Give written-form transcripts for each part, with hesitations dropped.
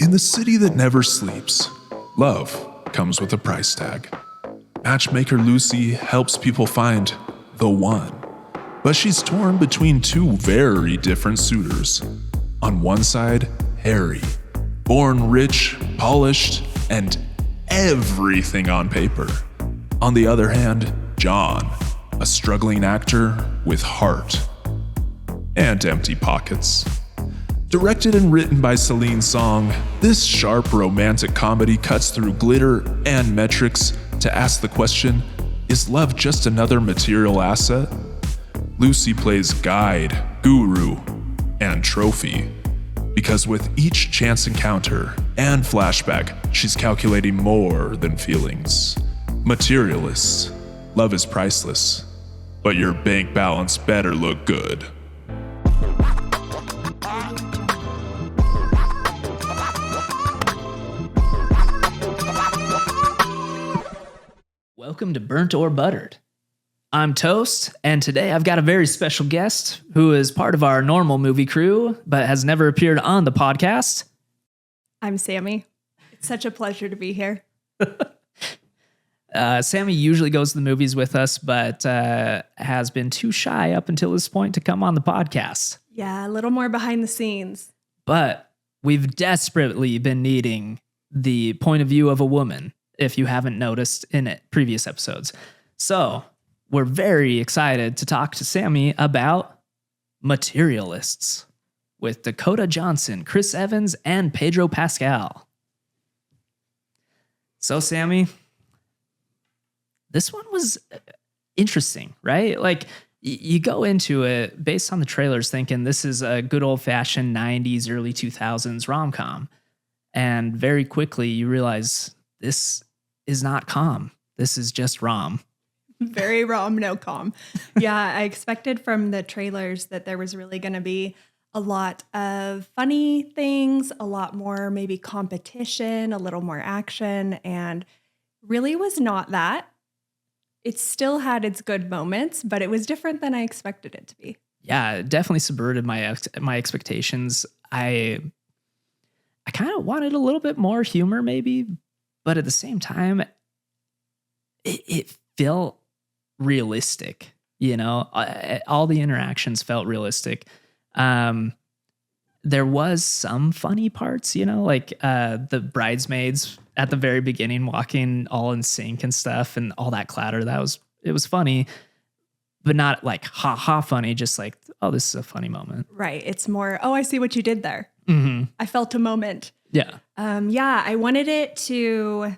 In the city that never sleeps, love comes with a price tag. Matchmaker Lucy helps people find the one, but she's torn between two very different suitors. On one side, Harry, born rich, polished, and everything on paper. On the other hand, John, a struggling actor with heart and empty pockets. Directed and written by Celine Song, this sharp romantic comedy cuts through glitter and metrics to ask the question, is love just another material asset? Lucy plays guide, guru, and trophy, because with each chance encounter and flashback, she's calculating more than feelings. Materialist, love is priceless, but your bank balance better look good. Welcome to Burnt or Buttered. I'm Toast, and today I've got a very special guest who is part of our normal movie crew, but has never appeared on the podcast. I'm Sammy. It's such a pleasure to be here. Sammy usually goes to the movies with us, but has been too shy up until this point to come on the podcast. Yeah, a little more behind the scenes. But we've desperately been needing the point of view of a woman, if you haven't noticed in previous episodes. So we're very excited to talk to Sammy about Materialists with Dakota Johnson, Chris Evans, and Pedro Pascal. So Sammy, this one was interesting, right? Like you go into it based on the trailers thinking this is a good old-fashioned 90s, early 2000s rom-com. And very quickly you realize this is not com. This is just rom. Very rom, no com. Yeah, I expected from the trailers that there was really going to be a lot of funny things, a lot more maybe competition, a little more action, and really was not that. It still had its good moments, but it was different than I expected it to be. Yeah, it definitely subverted my expectations. I kind of wanted a little bit more humor maybe, but at the same time, it felt realistic, you know? All the interactions felt realistic. There was some funny parts, you know, like the bridesmaids at the very beginning walking all in sync and stuff and all that clatter. It was funny, but not like ha funny, just like, oh, this is a funny moment. Right. It's more, oh, I see what you did there. Mm-hmm. I felt a moment. Yeah. Yeah, I wanted it to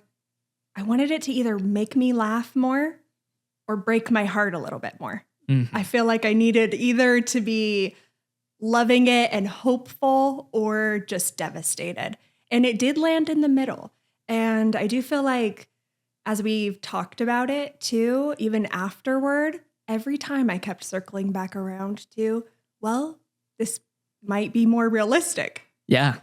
either make me laugh more or break my heart a little bit more. Mm-hmm. I feel like I needed either to be loving it and hopeful or just devastated. And it did land in the middle. And I do feel like as we've talked about it too, even afterward, every time I kept circling back around to, well, this might be more realistic. Yeah.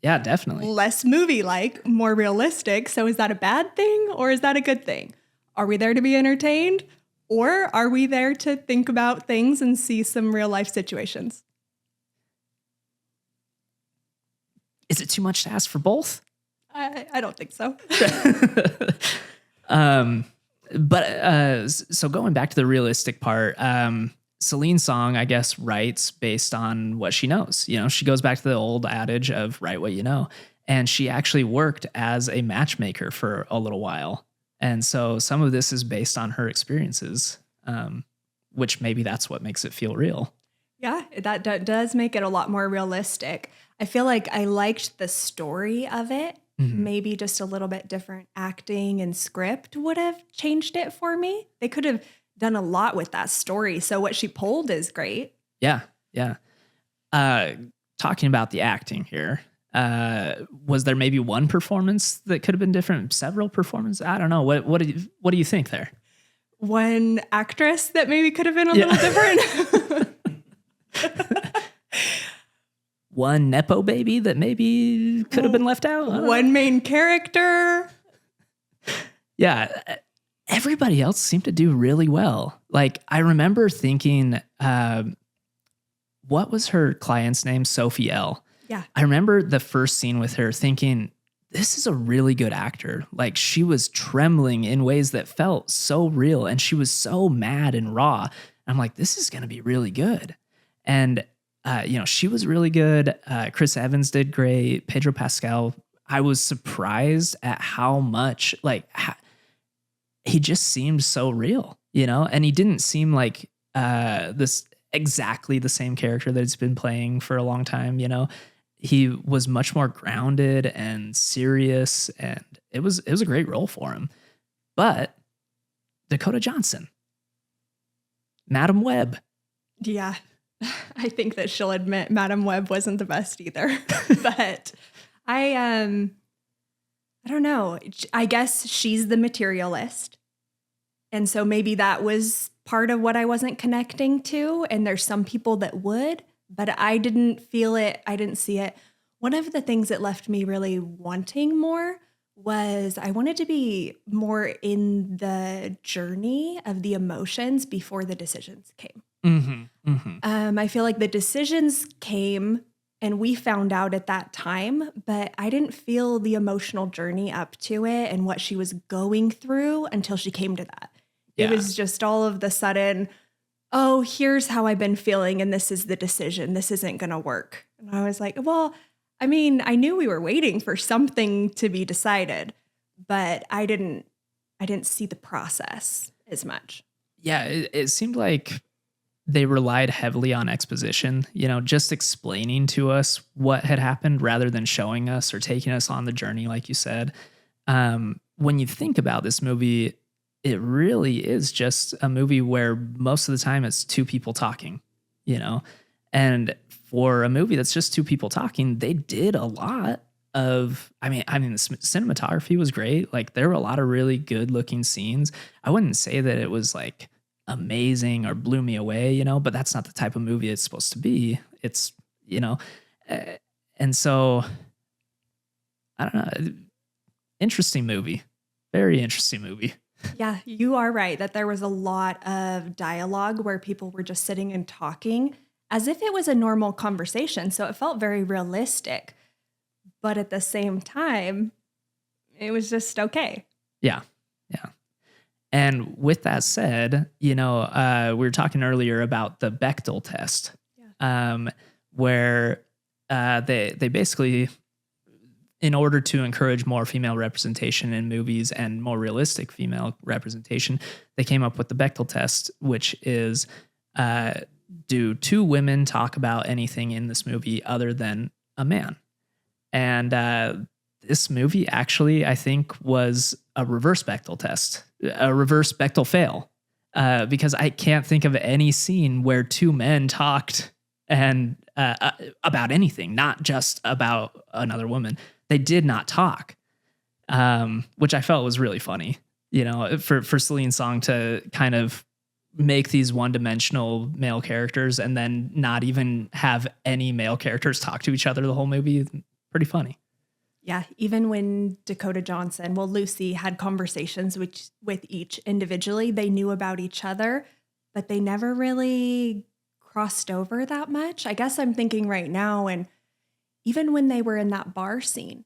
Yeah, definitely. Less movie-like, more realistic. So is that a bad thing or is that a good thing? Are we there to be entertained or are we there to think about things and see some real life situations? Is it too much to ask for both? I don't think so. So going back to the realistic part, Celine Song, I guess, writes based on what she knows. You know, she goes back to the old adage of write what you know. And she actually worked as a matchmaker for a little while. And so some of this is based on her experiences, which maybe that's what makes it feel real. Yeah, that does make it a lot more realistic. I feel like I liked the story of it. Mm-hmm. Maybe just a little bit different acting and script would have changed it for me. They could have done a lot with that story. So what she pulled is great. Yeah. Yeah. Talking about the acting here, was there maybe one performance that could have been different? Several performances? I don't know. What do you think there? One actress that maybe could have been a little different. One Nepo baby that maybe could have been left out. One main character. Yeah. Everybody else seemed to do really well. Like, I remember thinking, what was her client's name? Sophielle. Yeah. I remember the first scene with her thinking, this is a really good actor. Like she was trembling in ways that felt so real and she was so mad and raw. And I'm like, this is going to be really good. And, she was really good. Chris Evans did great. Pedro Pascal. I was surprised at how much he just seemed so real, and he didn't seem like this exactly the same character that he's been playing for a long time. He was much more grounded and serious, and it was a great role for him. But Dakota Johnson, Madam Web. Yeah. I think that she'll admit Madam Web wasn't the best either. But I don't know. I guess she's the materialist. And so maybe that was part of what I wasn't connecting to. And there's some people that would, but I didn't feel it. I didn't see it. One of the things that left me really wanting more was I wanted to be more in the journey of the emotions before the decisions came. Mm-hmm, mm-hmm. I feel like the decisions came and we found out at that time, but I didn't feel the emotional journey up to it and what she was going through until she came to that. Yeah. It was just all of the sudden, oh, here's how I've been feeling and this is the decision. This isn't going to work. And I was like, well, I mean, I knew we were waiting for something to be decided, but I didn't see the process as much. Yeah, it seemed like they relied heavily on exposition, just explaining to us what had happened rather than showing us or taking us on the journey, like you said. When you think about this movie, it really is just a movie where most of the time it's two people talking, and for a movie that's just two people talking, they did a lot of, the cinematography was great. Like there were a lot of really good looking scenes. I wouldn't say that it was like amazing or blew me away, but that's not the type of movie it's supposed to be. It's, and so I don't know. Interesting movie. Very interesting movie. Yeah, you are right that there was a lot of dialogue where people were just sitting and talking as if it was a normal conversation. So it felt very realistic. But at the same time, it was just okay. Yeah. Yeah. And with that said, we were talking earlier about the Bechdel test, where they basically, in order to encourage more female representation in movies and more realistic female representation, they came up with the Bechdel test, which is, do two women talk about anything in this movie other than a man? And this movie actually, I think, was a reverse Bechdel test, a reverse Bechdel fail, because I can't think of any scene where two men talked and about anything, not just about another woman. They did not talk, which I felt was really funny, for Celine Song to kind of make these one-dimensional male characters and then not even have any male characters talk to each other the whole movie. Pretty funny. Yeah, even when Dakota Johnson, Lucy had conversations with each individually, they knew about each other, but they never really crossed over that much. I guess I'm thinking right now, and even when they were in that bar scene,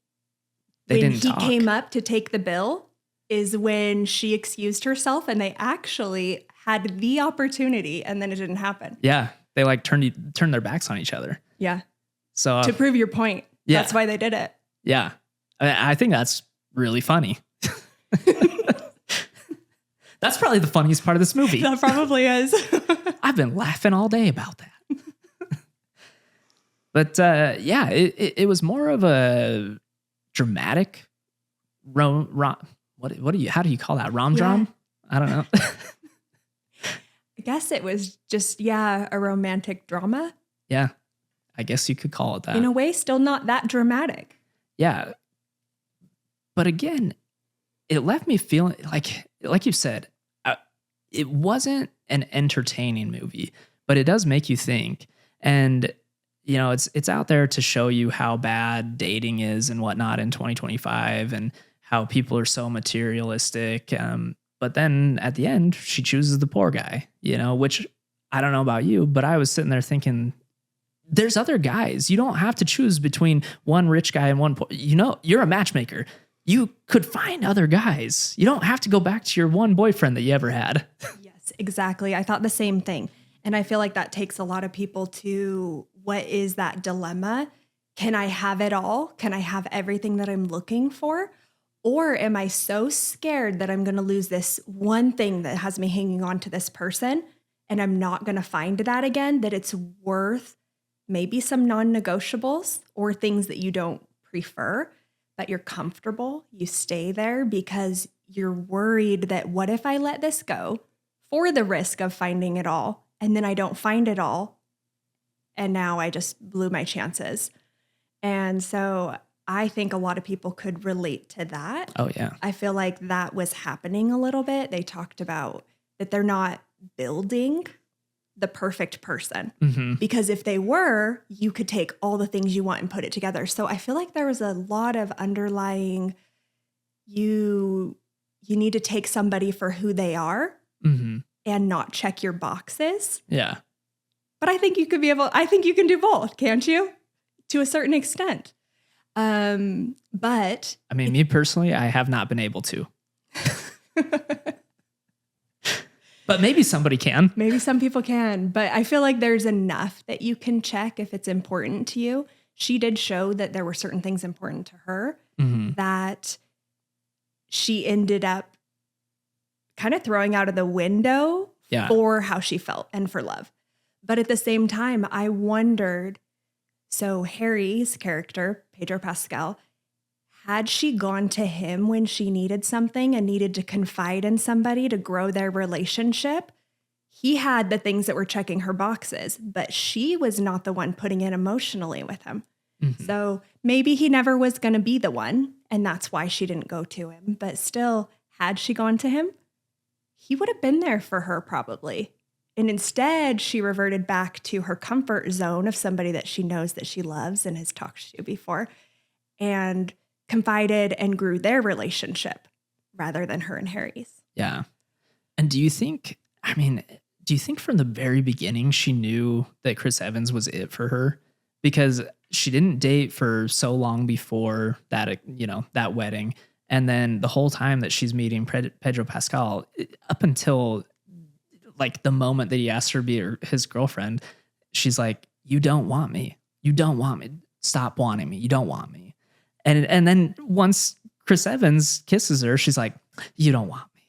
when he came up to take the bill, is when she excused herself and they actually had the opportunity and then it didn't happen. Yeah, they turned their backs on each other. Yeah. So to prove your point, that's why they did it. Yeah. I think that's really funny. That's probably the funniest part of this movie. That probably is. I've been laughing all day about that. But it was more of a dramatic how do you call that? Rom-drom? Yeah. I don't know. I guess it was just, a romantic drama. Yeah. I guess you could call it that. In a way, still not that dramatic. Yeah. But again, it left me feeling like you said, it wasn't an entertaining movie, but it does make you think. And, it's out there to show you how bad dating is and whatnot in 2025 and how people are so materialistic. But then at the end, she chooses the poor guy, which I don't know about you, but I was sitting there thinking, there's other guys. You don't have to choose between one rich guy and one poor. You're a matchmaker. You could find other guys. You don't have to go back to your one boyfriend that you ever had. Yes, exactly. I thought the same thing. And I feel like that takes a lot of people to what is that dilemma? Can I have it all? Can I have everything that I'm looking for? Or am I so scared that I'm going to lose this one thing that has me hanging on to this person and I'm not going to find that again, that it's worth maybe some non-negotiables or things that you don't prefer, but you're comfortable, you stay there because you're worried that what if I let this go for the risk of finding it all and then I don't find it all and now I just blew my chances. And so I think a lot of people could relate to that. Oh, yeah. I feel like that was happening a little bit. They talked about that they're not building the perfect person. Mm-hmm. Because if they were, you could take all the things you want and put it together. So I feel like there was a lot of underlying, you need to take somebody for who they are Mm-hmm. and not check your boxes. Yeah. But I think you can do both, can't you? To a certain extent. But I mean, me personally, I have not been able to. But maybe somebody can. maybe some people can, but I feel like there's enough that you can check if it's important to you. She did show that there were certain things important to her Mm-hmm. that she ended up kind of throwing out of the window Yeah. for how she felt and for love. But at the same time, I wondered, so Harry's character, Pedro Pascal, had she gone to him when she needed something and needed to confide in somebody to grow their relationship, he had the things that were checking her boxes, but she was not the one putting in emotionally with him. Mm-hmm. So maybe he never was going to be the one, and that's why she didn't go to him. But still, had she gone to him, he would have been there for her probably. And instead, she reverted back to her comfort zone of somebody that she knows that she loves and has talked to before and confided and grew their relationship rather than her and Harry's. Yeah. And do you think from the very beginning she knew that Chris Evans was it for her? Because she didn't date for so long before that, that wedding. And then the whole time that she's meeting Pedro Pascal, up until like the moment that he asked her to be his girlfriend, she's like, you don't want me. You don't want me. Stop wanting me. You don't want me. And then once Chris Evans kisses her, she's like, you don't want me.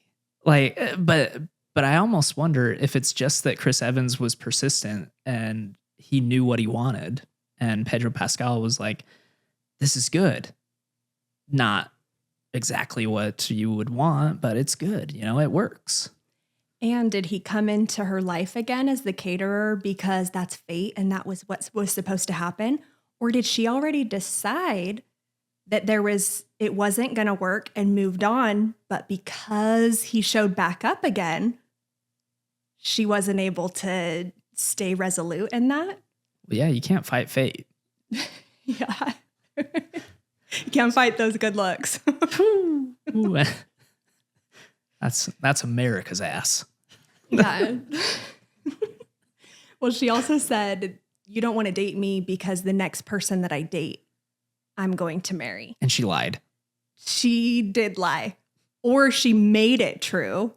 Like, but I almost wonder if it's just that Chris Evans was persistent and he knew what he wanted. And Pedro Pascal was like, this is good. Not exactly what you would want, but it's good. It works. And did he come into her life again as the caterer because that's fate and that was what was supposed to happen? Or did she already decide that it wasn't going to work and moved on, but because he showed back up again, she wasn't able to stay resolute in that? Well, yeah, you can't fight fate. Yeah. You can't fight those good looks. Ooh, that's America's ass. Yeah. Well, she also said, you don't want to date me because the next person that I date, I'm going to marry. And she lied. She did lie. Or she made it true.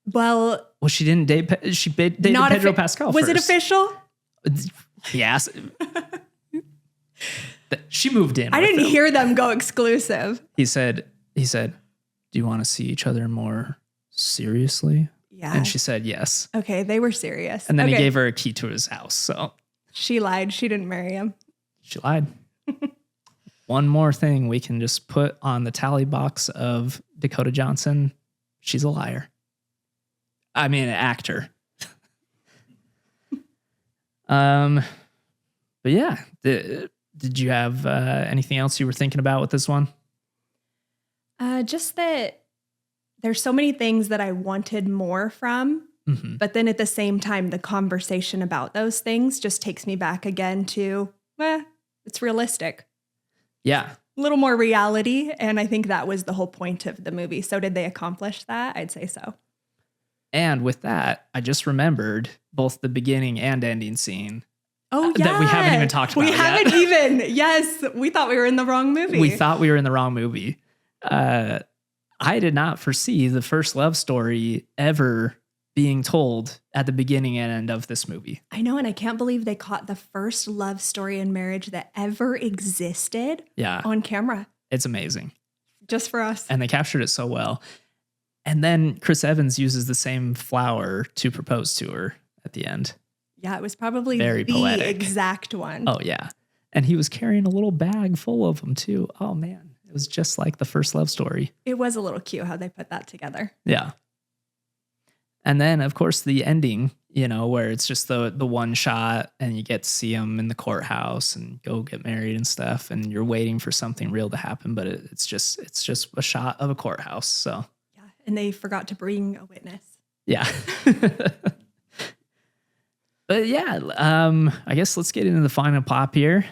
Well, she didn't date. She dated Pedro Pascal. Was first. it official? Yes. She moved in. I didn't hear them go exclusive. He said, do you want to see each other more seriously? Yeah. And she said yes. Okay, they were serious. And then he gave her a key to his house. So she lied. She didn't marry him. She lied. One more thing we can just put on the tally box of Dakota Johnson. She's a liar. I mean, an actor. But yeah, did you have anything else you were thinking about with this one? Just that there's so many things that I wanted more from, Mm-hmm. but then at the same time, the conversation about those things just takes me back again to, it's realistic. Yeah. A little more reality. And I think that was the whole point of the movie. So did they accomplish that? I'd say so. And with that, I just remembered both the beginning and ending scene. Oh, yeah. That we haven't even talked about We haven't yet. even. Yes. We thought we were in the wrong movie. We thought we were in the wrong movie. I did not foresee the first love story ever being told at the beginning and end of this movie. I know. And I can't believe they caught the first love story in marriage that ever existed on camera. It's amazing. Just for us. And they captured it so well. And then Chris Evans uses the same flower to propose to her at the end. Yeah, it was probably Very the poetic. exact one. Oh, yeah. And he was carrying a little bag full of them, too. Oh, man. It was just like the first love story. It was a little cute how they put that together. Yeah. And then, of course, the ending, where it's just the one shot and you get to see them in the courthouse and go get married and stuff. And you're waiting for something real to happen, but it's just a shot of a courthouse. So, yeah. And they forgot to bring a witness. yeah. But yeah, I guess let's get into the final plop here.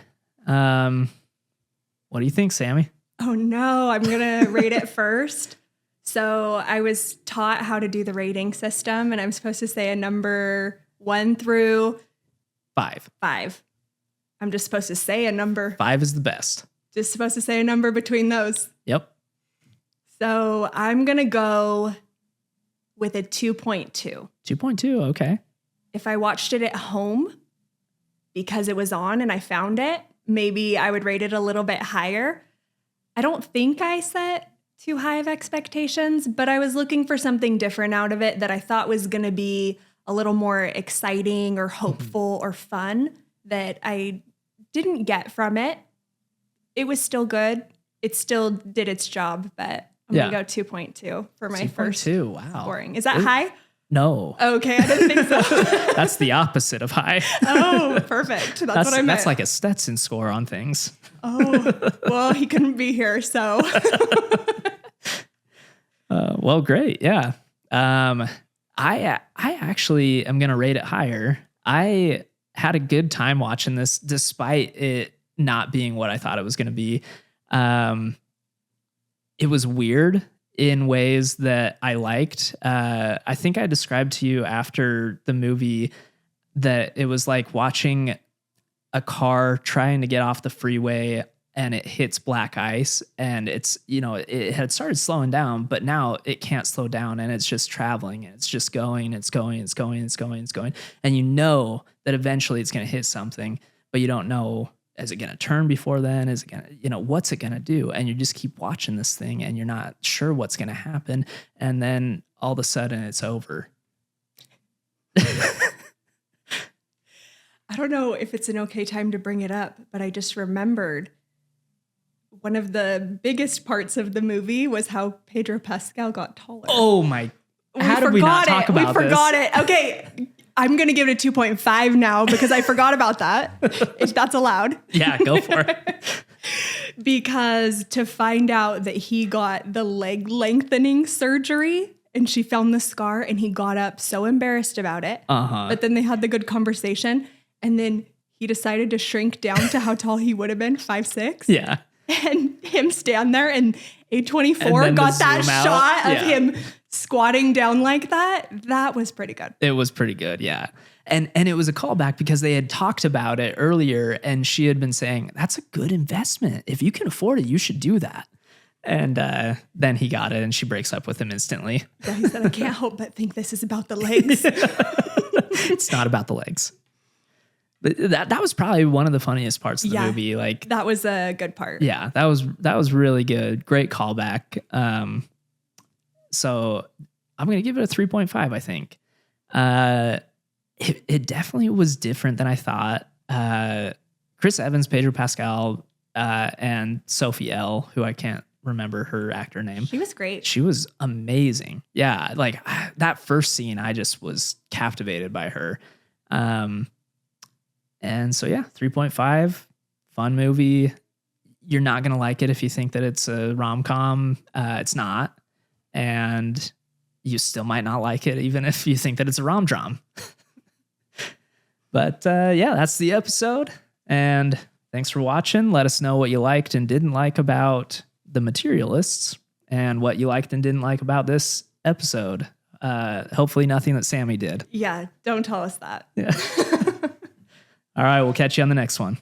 What do you think, Sammy? Oh, no. I'm going to rate it first. So I was taught how to do the rating system, and I'm supposed to say a number 1 through 5. 5. I'm just supposed to say a number. 5 is the best. Just supposed to say a number between those. Yep. So I'm going to go with a 2.2. 2.2. Okay. If I watched it at home because it was on and I found it, maybe I would rate it a little bit higher. I don't think I set too high of expectations, but I was looking for something different out of it that I thought was going to be a little more exciting or hopeful or fun that I didn't get from it. It was still good. It still did its job, but I'm going to go 2.2 for my first 2.2. Wow. scoring. Is that high? No. Okay, I didn't think so. That's the opposite of high. Oh, perfect. That's what I meant. That's like a Stetson score on things. Oh, well, he couldn't be here, so. Well, great. Yeah. I actually am going to rate it higher. I had a good time watching this despite it not being what I thought it was going to be. It was weird in ways that I liked. I think I described to you after the movie that it was like watching a car trying to get off the freeway and it hits black ice and it's, it had started slowing down, but now it can't slow down and it's just traveling and it's just going, it's going. And you know that eventually it's going to hit something, but you don't know, is it going to turn before then? Is it going to, what's it going to do? And you just keep watching this thing and you're not sure what's going to happen. And then all of a sudden it's over. I don't know if it's an okay time to bring it up, but I just remembered one of the biggest parts of the movie was how Pedro Pascal got taller. Oh my. How did we not talk about this? We forgot it. Okay. I'm going to give it a 2.5 now because I forgot about that. If that's allowed. Yeah, go for it. Because to find out that he got the leg lengthening surgery and she found the scar and he got up so embarrassed about it. But then they had the good conversation and then he decided to shrink down to how tall he would have been, 5'6". Yeah. And him stand there and A24 got that shot of him squatting down like that. That was pretty good. It was pretty good, yeah. And it was a callback because they had talked about it earlier and she had been saying, that's a good investment. If you can afford it, you should do that. And then he got it and she breaks up with him instantly. Yeah, he said, I can't help but think this is about the legs. It's not about the legs. But that was probably one of the funniest parts of the movie. Like that was a good part. Yeah, that was really good. Great callback. So I'm going to give it a 3.5, I think. It definitely was different than I thought. Chris Evans, Pedro Pascal, and Sophielle, who I can't remember her actor name. She was great. She was amazing. Yeah, like that first scene, I just was captivated by her. And so, yeah, 3.5, fun movie. You're not going to like it if you think that it's a rom-com. It's not. And you still might not like it even if you think that it's a rom-dram. But yeah, that's the episode. And thanks for watching. Let us know what you liked and didn't like about the Materialists and what you liked and didn't like about this episode. Hopefully nothing that Sammy did. Yeah, don't tell us that. Yeah. All right, we'll catch you on the next one.